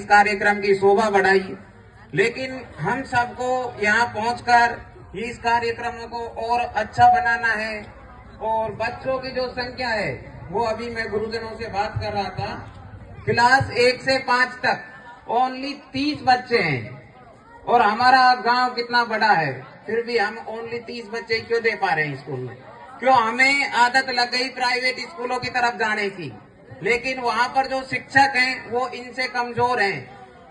कार्यक्रम की शोभा बढ़ाई। लेकिन हम सबको यहाँ पहुंचकर इस कार्यक्रम को और अच्छा बनाना है। और बच्चों की जो संख्या है वो अभी मैं गुरुजनों से बात कर रहा था, क्लास 1 से 5 तक ओनली 30 बच्चे हैं। और हमारा गांव कितना बड़ा है, फिर भी हम ओनली 30 बच्चे क्यों दे पा रहे हैं स्कूल में? क्यों? हमें आदत लग गई प्राइवेट स्कूलों की तरफ जाने की, लेकिन वहां पर जो शिक्षक हैं वो इनसे कमजोर हैं।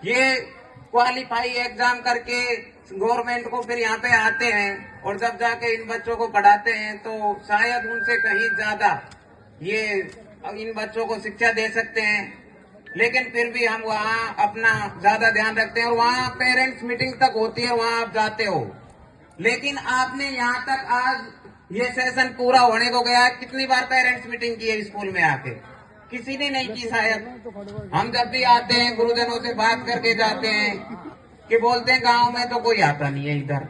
ये क्वालिफाई एग्जाम करके गवर्नमेंट को फिर यहाँ पे आते हैं और जब जाके इन बच्चों को पढ़ाते हैं तो शायद उनसे कहीं ज्यादा ये इन बच्चों को शिक्षा दे सकते हैं। लेकिन फिर भी हम वहाँ अपना ज्यादा ध्यान रखते हैं और वहाँ पेरेंट्स मीटिंग तक होती है, वहाँ आप जाते हो। लेकिन आपने यहाँ तक आज ये सेशन पूरा होने को गया, कितनी बार पेरेंट्स मीटिंग की है स्कूल में आके? किसी ने नहीं की शायद। हम जब भी आते हैं गुरुजनों से बात करके जाते हैं कि बोलते हैं गांव में तो कोई आता नहीं है इधर,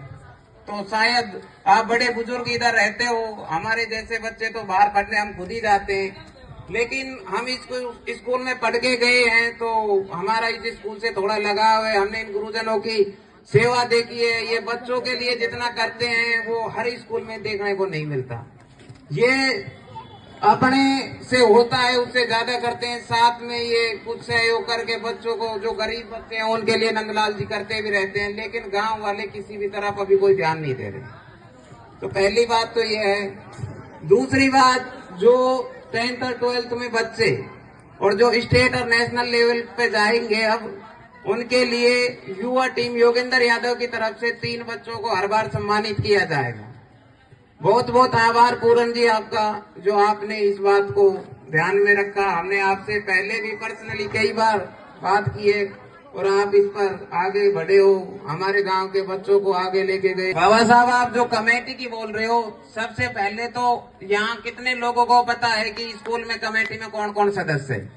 तो शायद आप बड़े बुजुर्ग इधर रहते हो, हमारे जैसे बच्चे तो बाहर पढ़ने हम खुद ही जाते हैं। लेकिन हम इसको स्कूल में पढ़ के गए हैं तो हमारा इस स्कूल से थोड़ा लगाव है। हमने इन गुरुजनों की सेवा देखी है, ये बच्चों के लिए जितना करते हैं वो हर स्कूल में देखने को नहीं मिलता। ये अपने से होता है उससे ज्यादा करते हैं, साथ में ये कुछ सहयोग करके बच्चों को, जो गरीब बच्चे हैं उनके लिए नंदलाल जी करते भी रहते हैं। लेकिन गांव वाले किसी भी तरफ अभी कोई ध्यान नहीं दे रहे। तो पहली बात तो ये है। दूसरी बात, जो 10th और 12th में बच्चे और जो स्टेट और नेशनल लेवल पे जाएंगे, अब उनके लिए युवा टीम योगेंद्र यादव की तरफ से 3 बच्चों को हर बार सम्मानित किया जाएगा। बहुत बहुत आभार पूरन जी आपका, जो आपने इस बात को ध्यान में रखा। हमने आपसे पहले भी पर्सनली कई बार बात की है और आप इस पर आगे बढ़े हो, हमारे गांव के बच्चों को आगे लेके गए। बाबा साहब, आप जो कमेटी की बोल रहे हो, सबसे पहले तो यहाँ कितने लोगों को पता है कि स्कूल में कमेटी में कौन कौन सदस्य है?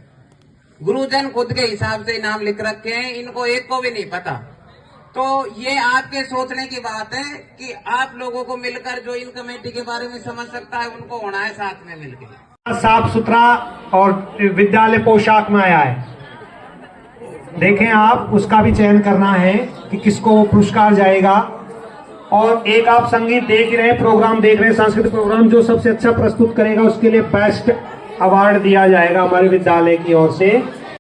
गुरुजन खुद के हिसाब से नाम लिख रखे हैं, इनको एक को भी नहीं पता। तो ये आपके सोचने की बात है कि आप लोगों को मिलकर जो इन कमेटी के बारे में समझ सकता है उनको होना है साथ में मिलकर। साफ सुथरा और विद्यालय पोशाक में आया है, देखें आप, उसका भी चयन करना है कि किसको पुरस्कार जाएगा। और एक आप संगीत देख रहे हैं, प्रोग्राम देख रहे हैं, सांस्कृतिक प्रोग्राम, जो सबसे अच्छा प्रस्तुत करेगा उसके लिए बेस्ट अवार्ड दिया जाएगा हमारे विद्यालय की ओर से।